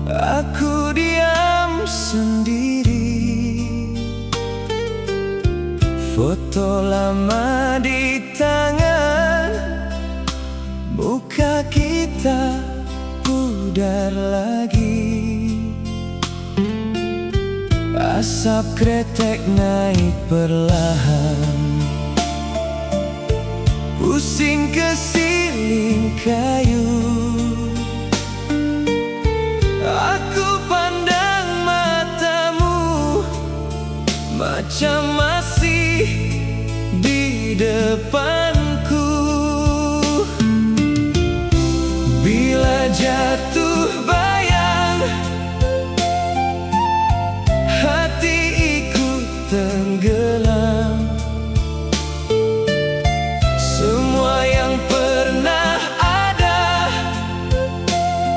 Aku diam sendiri, foto lama di tangan, muka kita pudar lagi. Asap kretek naik perlahan, pusing ke siling kayu. Aku pandang matamu, macam masih di depanku. Bila jatuh bayang, hati ikut tenggelam. Semua yang pernah ada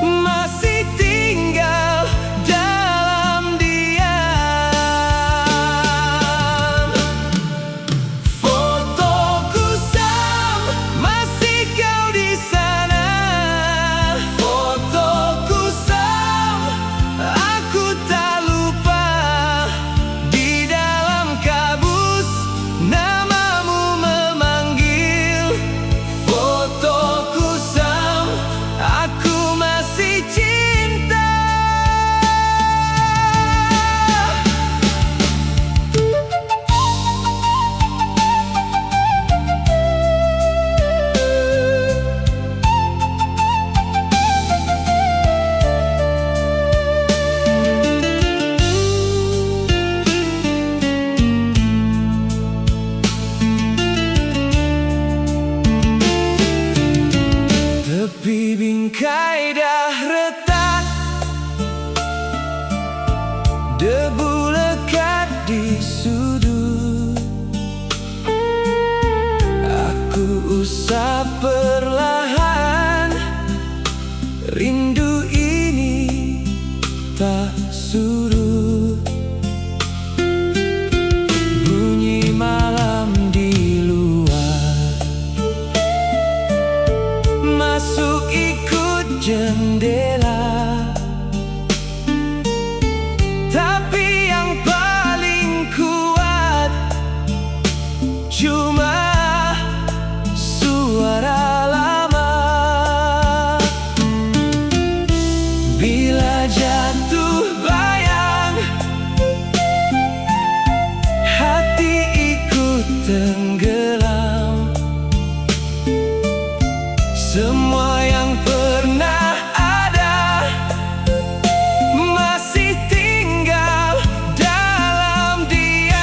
masih tinggal dalam diam. Fotoku Sam, masih kau di sana. Fotoku Sam, aku tak lupa. Di dalam kabus namamu memanggil. Fotoku Sam, aku masih cinta. Tepi bingkai dah retak, debu lekat di sudut. Aku usap perlahan, rindu ini tak surut. Bunyi malam di luar masuk ikut jendela, tapi yang paling kuat cuma suara lama. Bila jatuh bayang, hati ikut tenggelam. Semua yang pernah ada masih tinggal dalam diam.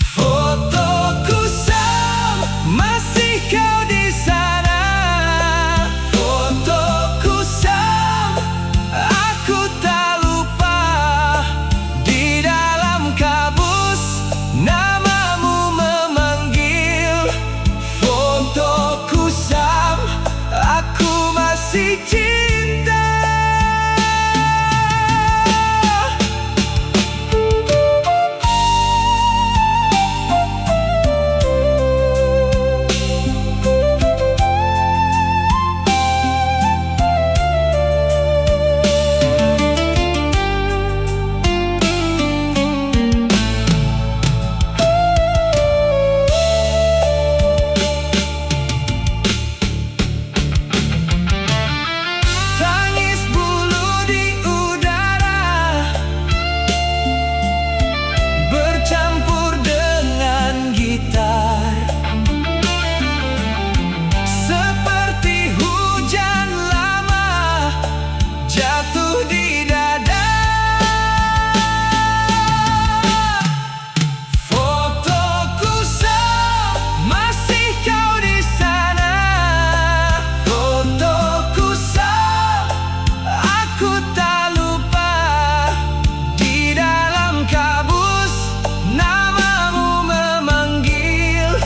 Fotoku Sam, masih kau di sana. Fotoku Sam, aku tak lupa. Di dalam kabus namamu memanggil. Fotoku Sam, aku masih cinta. Tangis bulu di udara, bercampur dengan gitar. Seperti hujan lama jatuh di dada. Fotoku Sam, masih kau di sana. Fotoku Sam, aku tak lupa. Di dalam kabus namamu memanggil.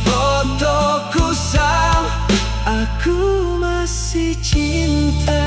Fotoku Sam, aku masih cinta.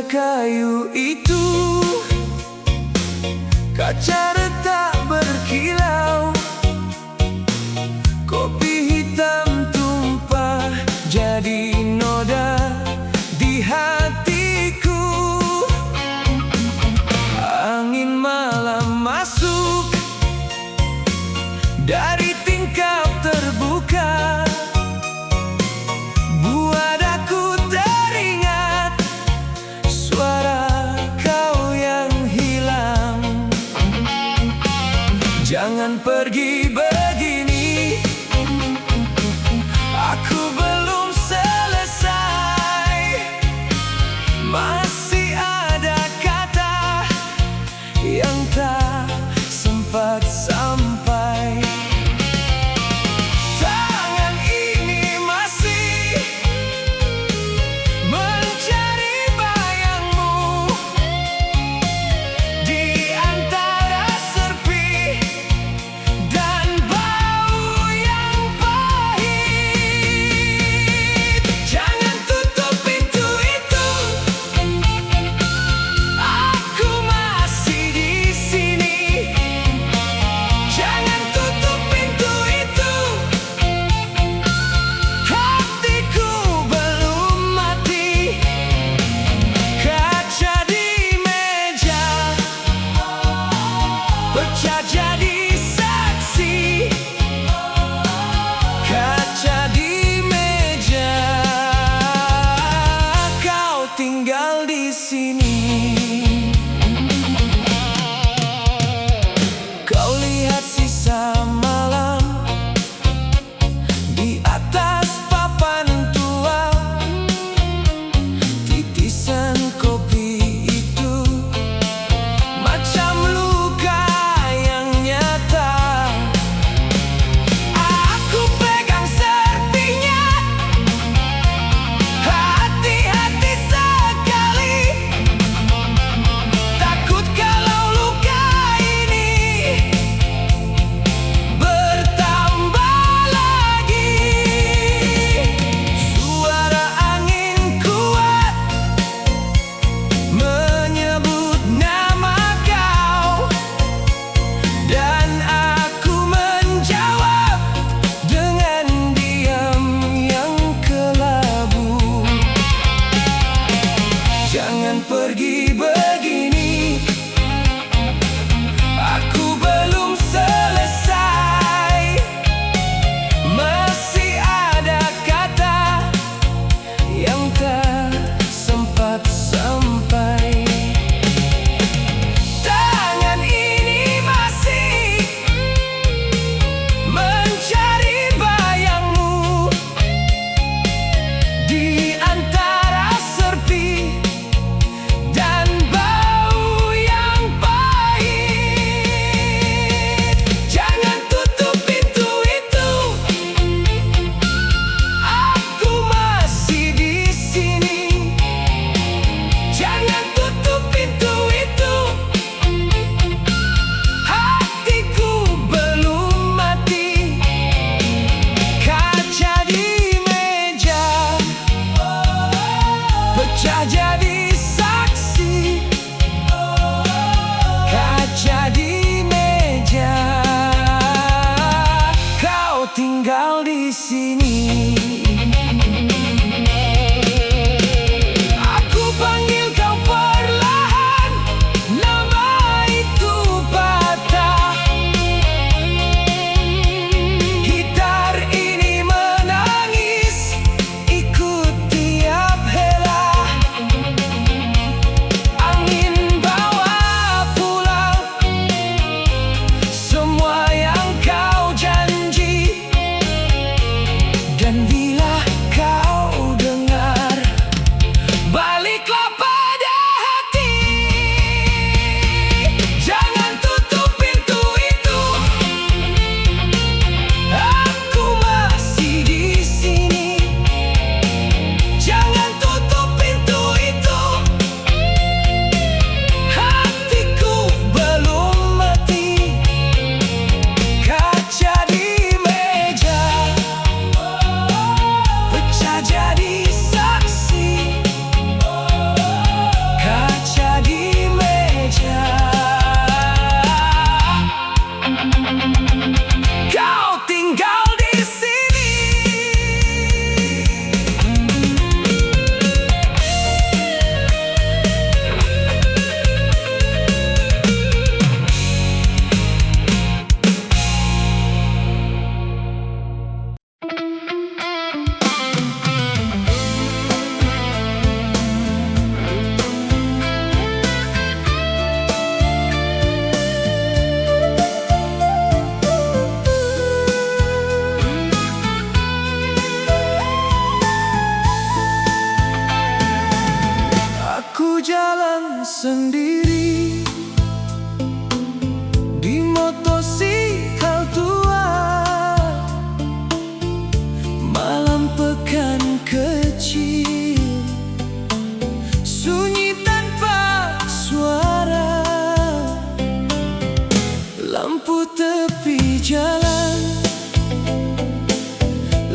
meja kayu itu, kaca retak berkilau, kopi hitam tumpah jadi noda di hatiku. Angin malam masuk dari tingkap terbuka, buat aku teringat suara kau yang hilang. Jangan pergi begini, aku belum selesai. Masih ada kata yang tak sempat sampai. Tangan ini masih mencari bayangmu di antara serpi dan bau yang pahit. Jangan tutup pintu itu, aku masih di sini. Jangan tutup pintu itu, hatiku belum mati. Kaca di meja pecah jadi saksi. Kaca di meja, kau tinggal di sini. Kau lihat sisa malam di atas papan tua, titisan kopi itu macam luka yang nyata. Aku pegang serpinya, hati-hati sekali. Takut kalau luka ini bertambah lagi. Suara angin kuat menyebut nama kau, dan aku menjawab dengan diam yang kelabu. Jangan pergi begini, aku belum selesai. Masih ada kata yang tak sempat sampai. Tangan ini masih mencari bayangmu di antara serpi dan bau yang pahit. Jangan tutup pintu itu, aku masih di sini. Jangan tutup pintu itu, hatiku belum mati. Kaca di meja pecah jadi saksi. Kaca di meja, kau tinggal di sini. Aku panggil kau perlahan, nama itu patah. Gitar ini menangis ikut tiap hela. Angin bawa pulang semua yang kau janji. Dan bila kau dengar, baliklah pada hati. Jangan tutup pintu itu, aku masih di sini. Jangan tutup pintu itu, hatiku belum mati. Kaca di meja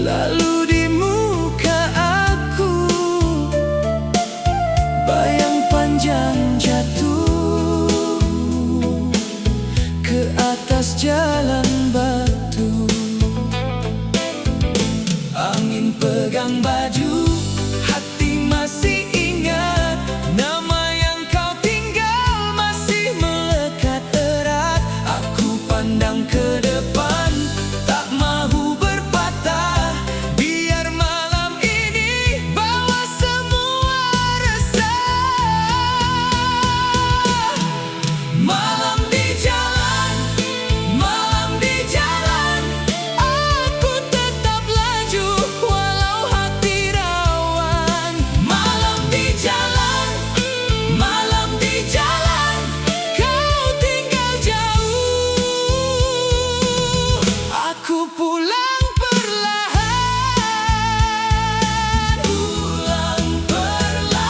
Lalu di muka aku bayang panjang jatuh ke atas jalan batu. Angin pegang baju, hati masih ingat nama yang kau tinggal masih melekat erat. Aku pandang ke depan, tak mahu berpatah, biar malam ini bawa semua resah. Malam di jalan, malam di jalan, aku tetap laju walau hati rawan. Malam di jalan, malam di jalan, kau tinggal jauh. Aku pulang perlahan, pulang perlahan.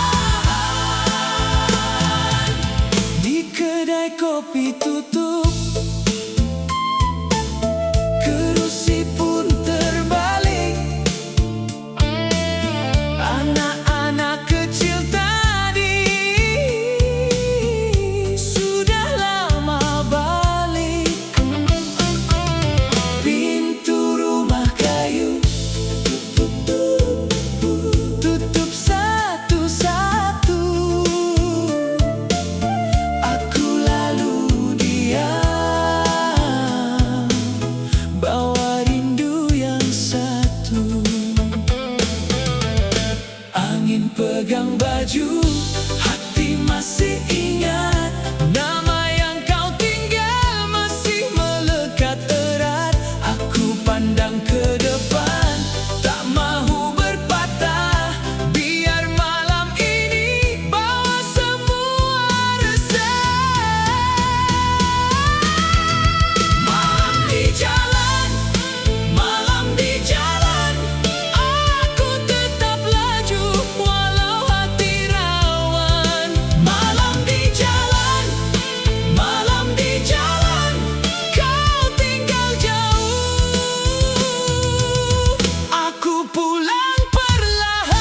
Di kedai kopi tutup, kerusi pun terbalik. Anak-anak kecil tadi sudah lama balik. Pintu rumah kayu tutup satu-satu. Aku lalu diam, bawa rindu yang satu. Angin pegang baju, hati masih ingat nama yang kau tinggal masih melekat erat. Aku pandang ke depan, tak mahu berpatah, biar malam ini bawa semua resah. Malam di jalan, malam di jalan, aku tetap laju walau hati rawan. Malam di jalan, malam di jalan, kau tinggal jauh. Aku pulang perlahan.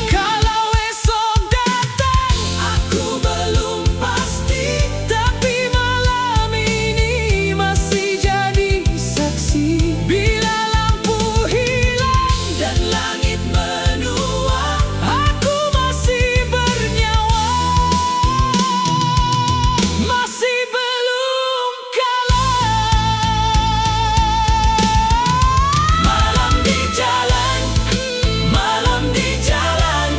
Kalau esok datang, aku belum pasti, tapi malam ini masih jadi saksi. Bila lampu hilang dan langit menua, aku masih bernyawa, masih belum kalah. Malam di jalan, malam di jalan,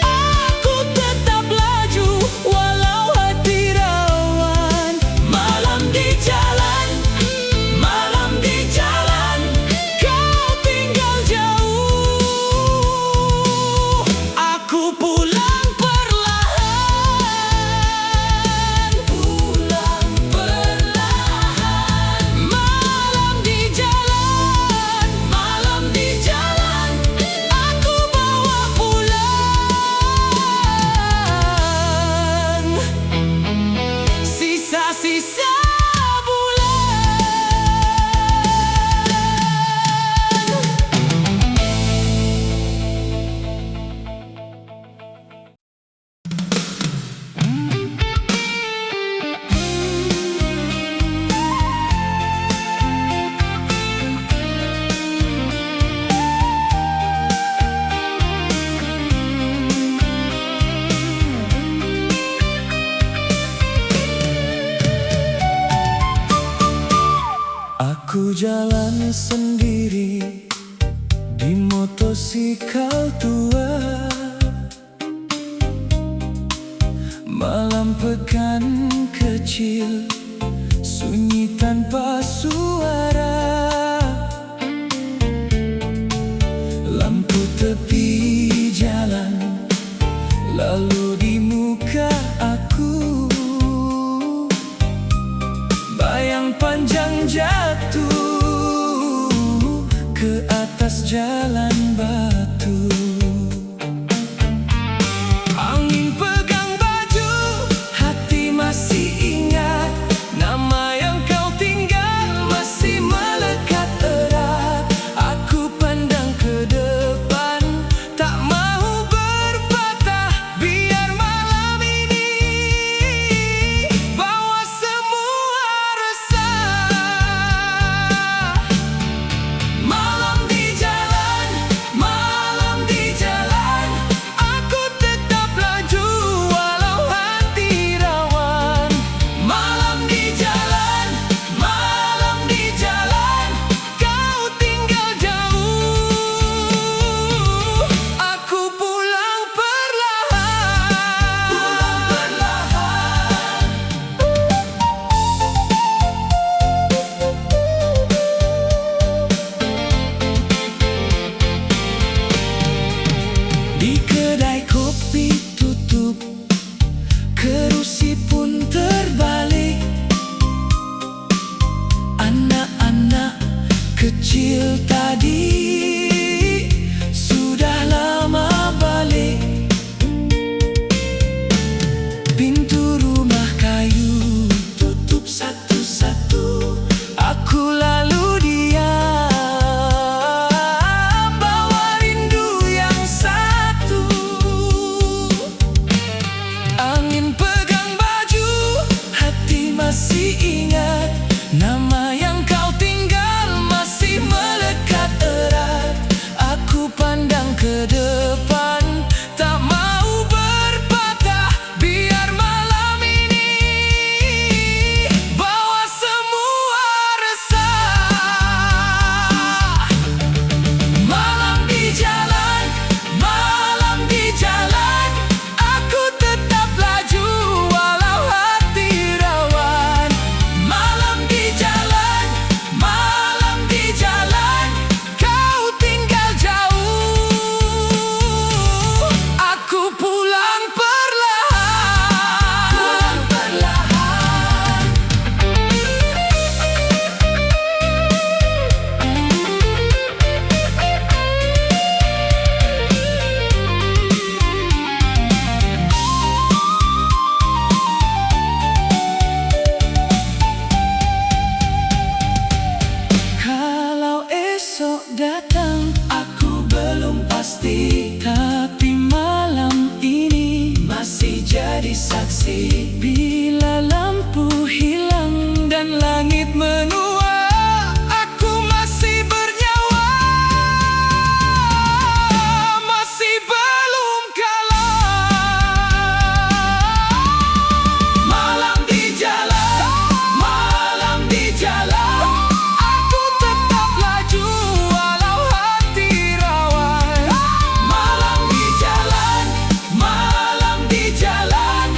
aku tetap laju walau hati rawan. Malam di jalan, malam di jalan, kau tinggal jauh. Aku pulang perlahan, pulang perlahan. Malam di jalan, malam di jalan, aku bawa pulang sisa-sisa bulan. Aku jalan sendiri di motosikal tua. Malam pekan kecil, sunyi tanpa suara. Lampu tepi jalan, lalu di muka aku masih ingat nama yang kau tinggal masih melekat erat. Aku pandang ke depan, tak mau berpatah, biar malam ini bawa semua resah. Malam di jalan, malam di jalan, aku tetap laju walau hati rawan. Malam di jalan, malam di jalan, kau tinggal jauh, aku pulang perlahan. Pulang perlahan. Kalau esok datang, aku belum pasti, tapi malam ini masih jadi saksi. Bila lampu hilang dan langit menua, aku masih bernyawa, masih belum kalah. Malam di jalan, malam di jalan, aku tetap laju walau hati rawan. Malam di jalan, malam di jalan,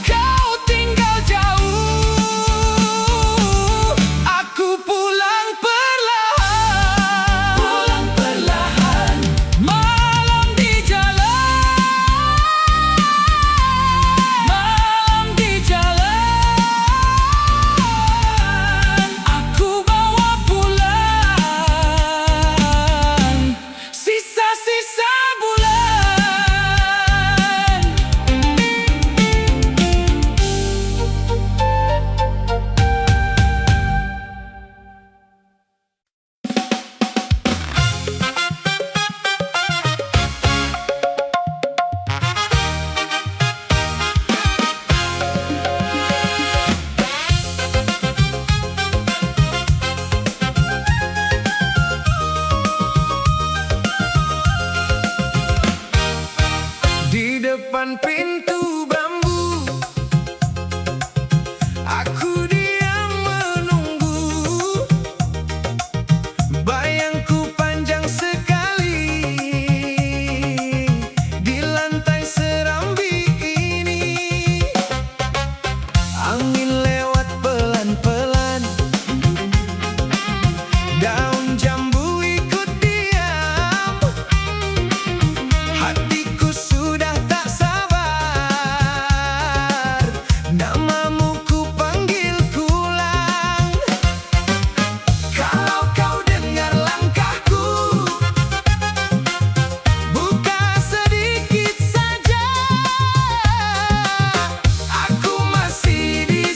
kau tinggal jauh, aku pulang perlahan. Pulang perlahan. Malam di jalan, malam di jalan, aku bawa pulang sisa-sisa bulan. Di depan pintu bambu, aku diam menunggu. Bayangku panjang sekali di lantai serambi ini. Angin lewat pelan-pelan, daun jambu ikut diam. Hatiku sudah tak sabar, namamu ku panggil pulang. Kalau kau dengar langkahku, buka sedikit saja, aku masih di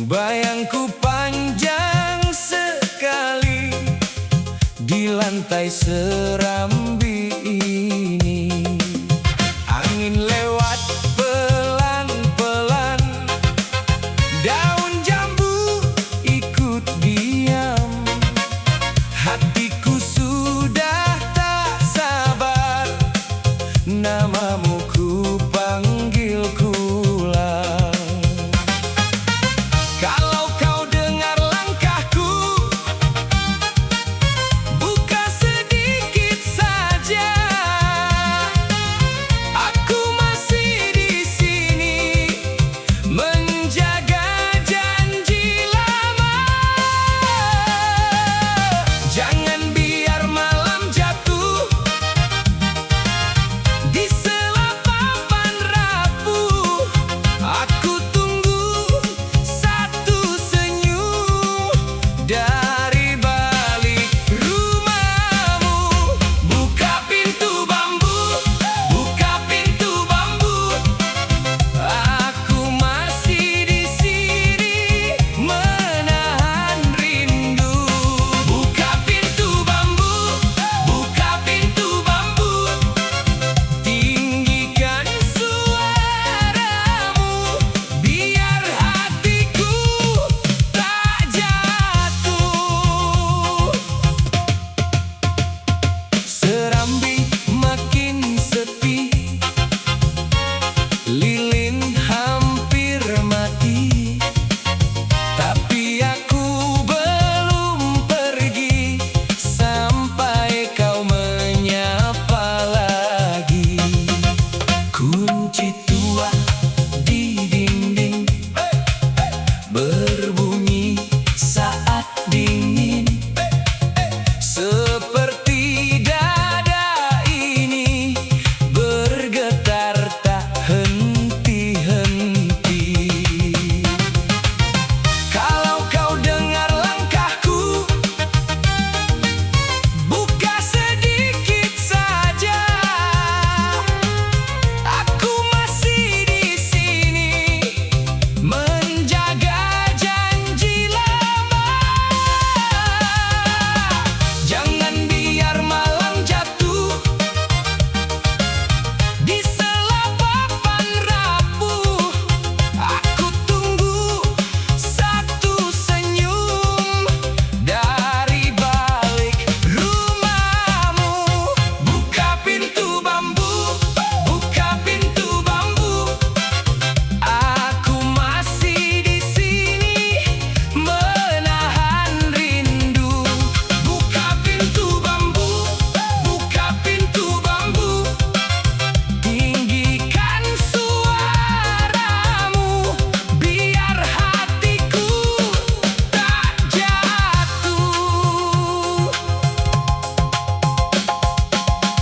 Bayangku panjang sekali di lantai serambi ini. Angin lewat pelan-pelan, daun jambu ikut diam. Hatiku sudah tak sabar, namamu ku panggil pulang. Kalau kau dengar langkahku, buka sedikit saja. Aku masih di sini menjaga janji lama. Jangan biar malam jatuh di sela papan rapuh. Aku tunggu satu senyum dari balik rumahmu. Buka pintu bambu, buka pintu bambu. Aku masih di sini menahan rindu. Buka pintu bambu, buka pintu bambu. Tinggikan suaramu biar hatiku tak jatuh. Serambi makin sepi, lilin hampir mati, tapi aku belum pergi sampai kau menyapa lagi. Kunci tua di dinding berbunyi saat dingin, seperti dada ini bergetar tak henti-henti. Kalau kau dengar langkahku, buka sedikit saja. Aku masih di sini menjaga janji lama. Jangan biar malam jatuh di sela papan rapuh. Aku tunggu satu senyum dari balik rumahmu. Buka pintu bambu, buka pintu bambu. Aku masih di sini menahan rindu. Buka pintu bambu, buka pintu bambu. Tinggikan suaramu biar hatiku tak jatuh.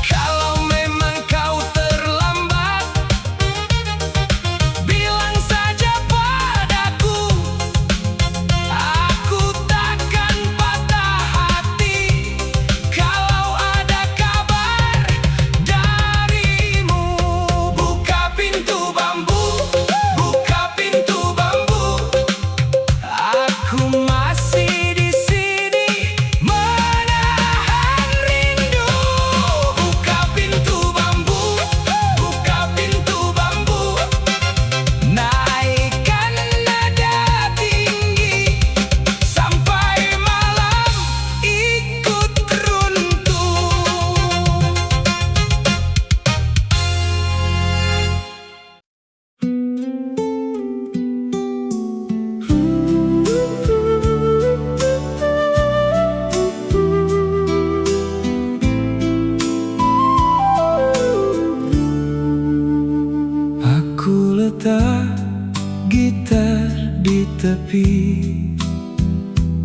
Kalau memang kau terlambat, bilang saja padaku. Aku takkan patah hati kalau ada kabar darimu. Buka pintu bambu, buka pintu bambu. Aku masih di sini menahan rindu. Buka pintu bambu, buka pintu bambu. Naikkan nada tinggi sampai malam ikut runtuh. Aku letak gitar di tepi,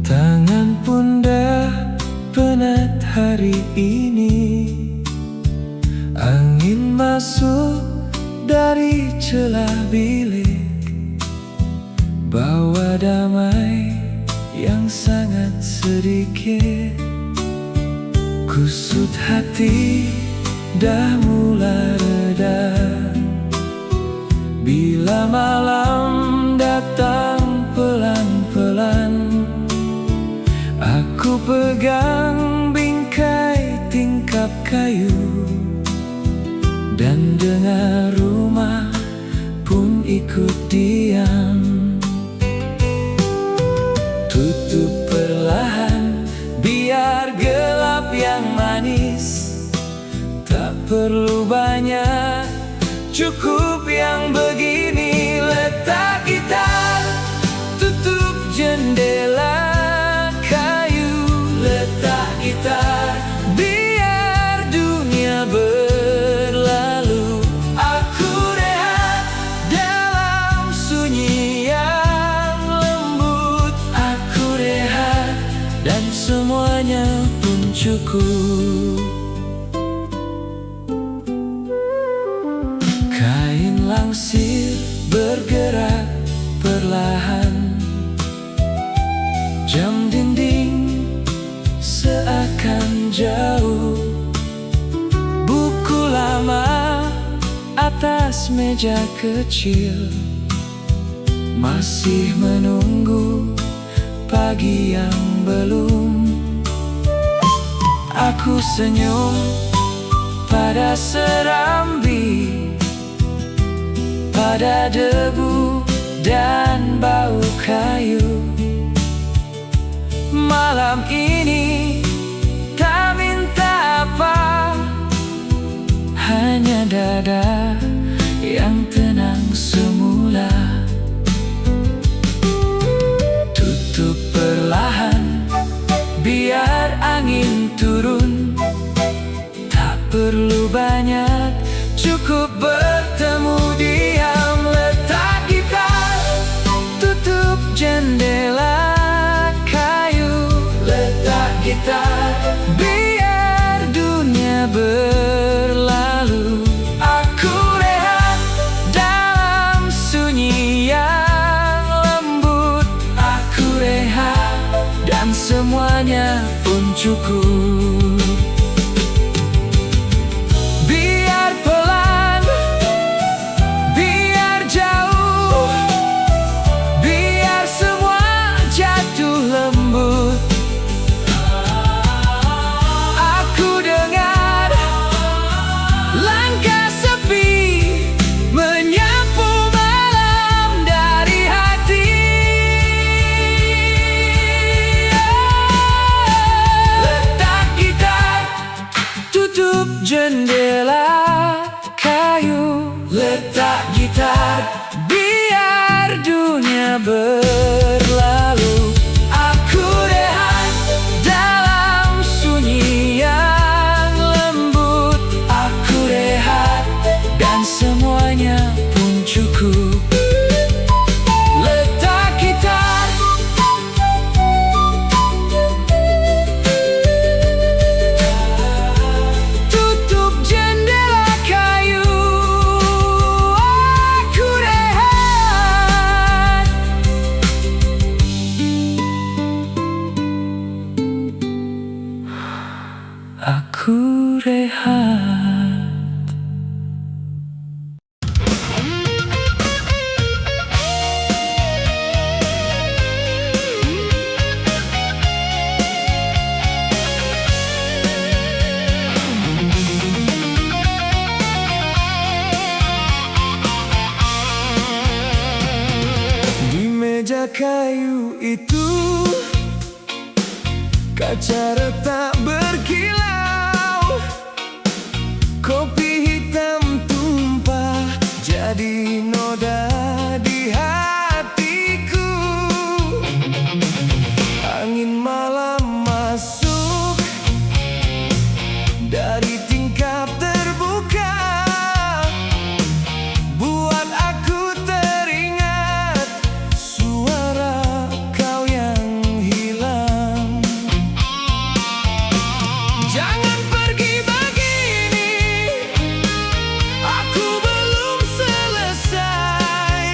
tangan pun dah penat hari ini. Angin masuk dari celah bilik, bawa damai yang sangat sedikit. Kusut hati dah mulai reda bila malam datang pelan memegang bingkai tingkap kayu, dan dengar rumah pun ikut diam. Tutup perlahan, biar gelap yang manis. Tak perlu banyak, cukup yang begini. Letak gitar, tutup jendela kayu. Letak gitar, biar dunia berlalu. Aku rehat dalam sunyi yang lembut. Aku rehat dan semuanya pun cukup. Kain langsir bergerak perlahan, jam dinding seakan jauh. Buku lama atas meja kecil masih menunggu pagi yang belum. Aku senyum pada serambi, pada debu dan bau kayu. Malam ini tak minta apa, hanya dada yang tenang semula. Tutup perlahan, biar angin turun. Tak perlu banyak, cukup bertemu diam. Letak gitar, tutup jendela kayu. Letak gitar, biar dunia berlalu. Aku rehat dalam sunyi yang lembut. Aku rehat dan semuanya pun cukup. Biar pelan, biar jauh, biar semua jatuh lembut. Aku dengar langkah sepi menyapu malam dari hati. Letak gitar, tutup jendela kayu. Letak gitar, biar dunia berlalu. Aku rehat dalam sunyi yang lembut. Aku rehat dan semuanya pun cukup. Letak gitar, tutup jendela kayu. Aku rehat. Aku rehat. Di meja kayu itu, kaca retak berkilau. Kopi hitam tumpah jadi noda di hatiku. Angin malam masuk dari tingkap terbuka, buat aku teringat suara kau yang hilang. Jangan pergi begini, aku belum selesai.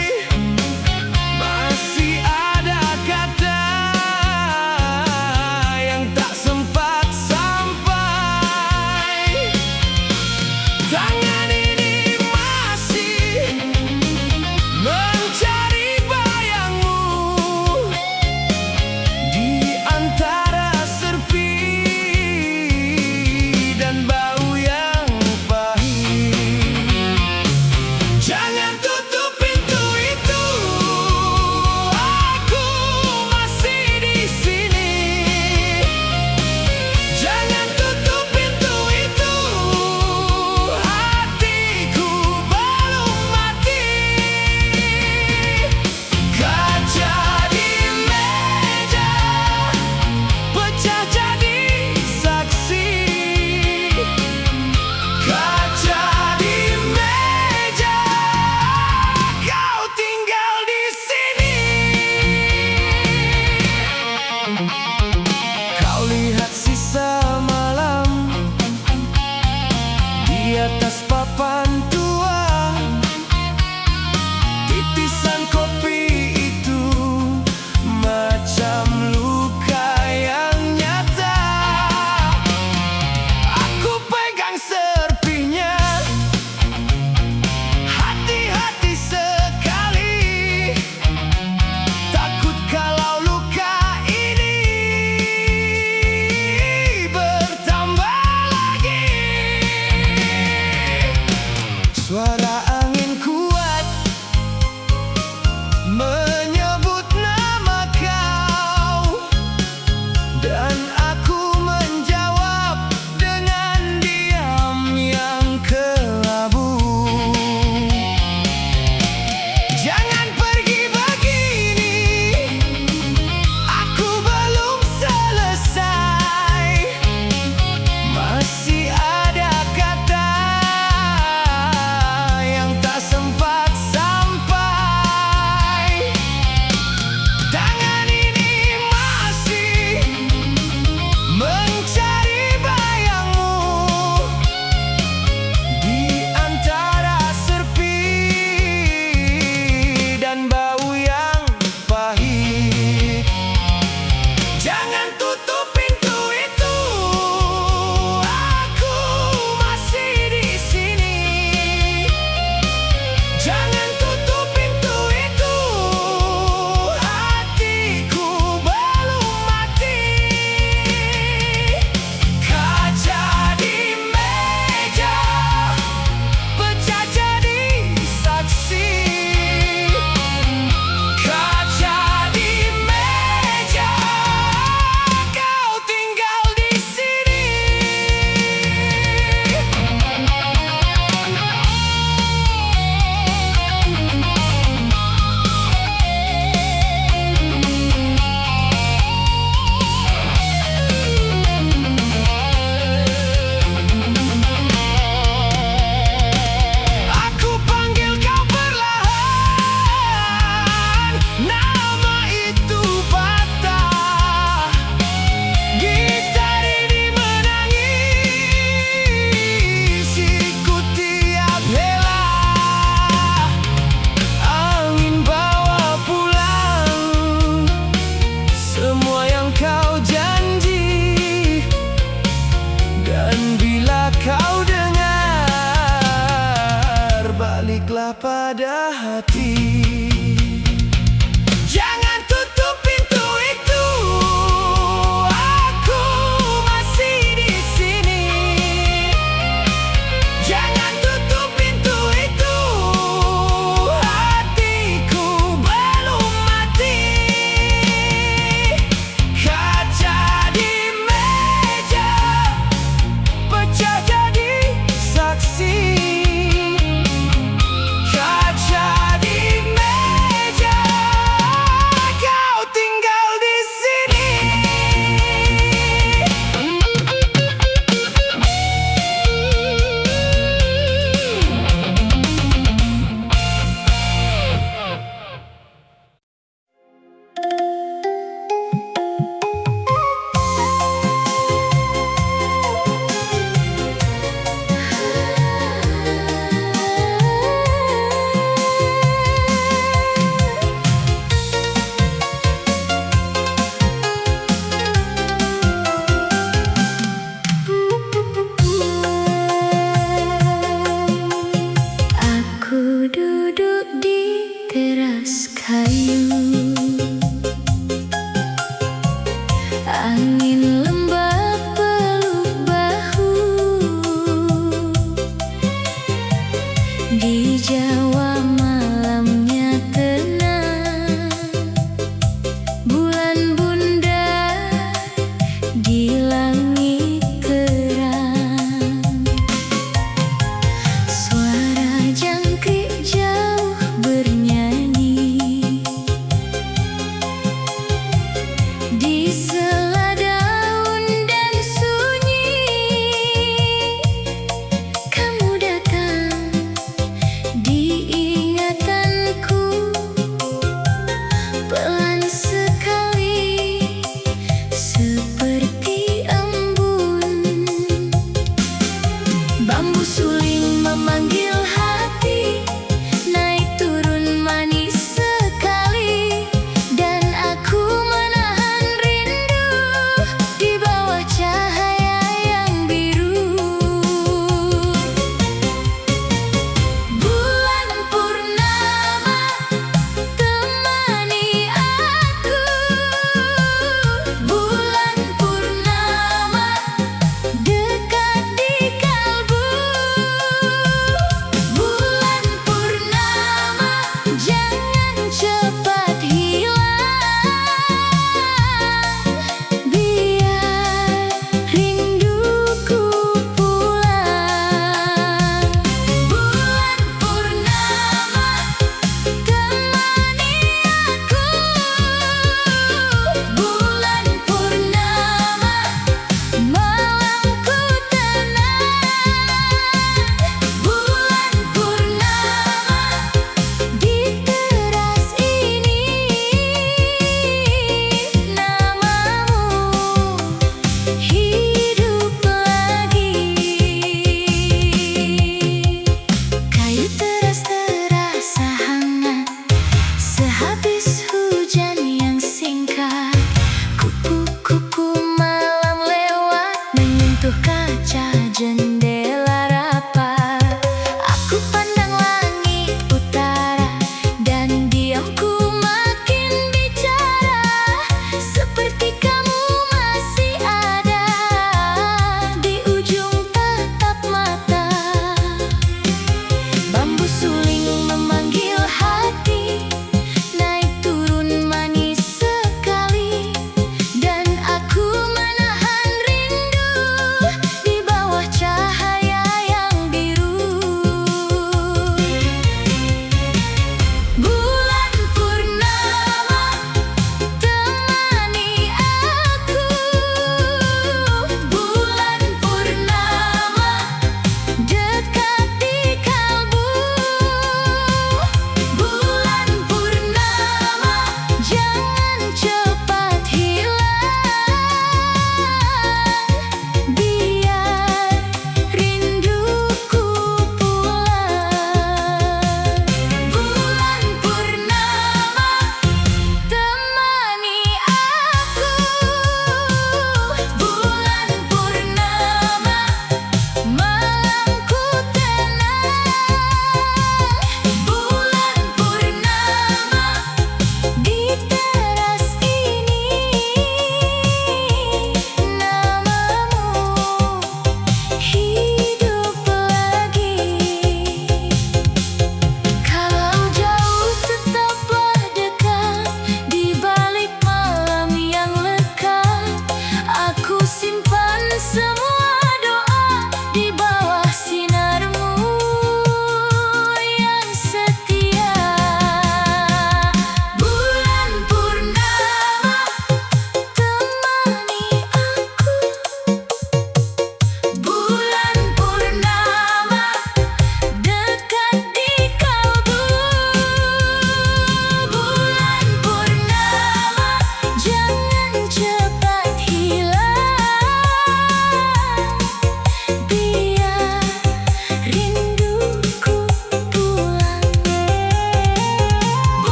pada hati.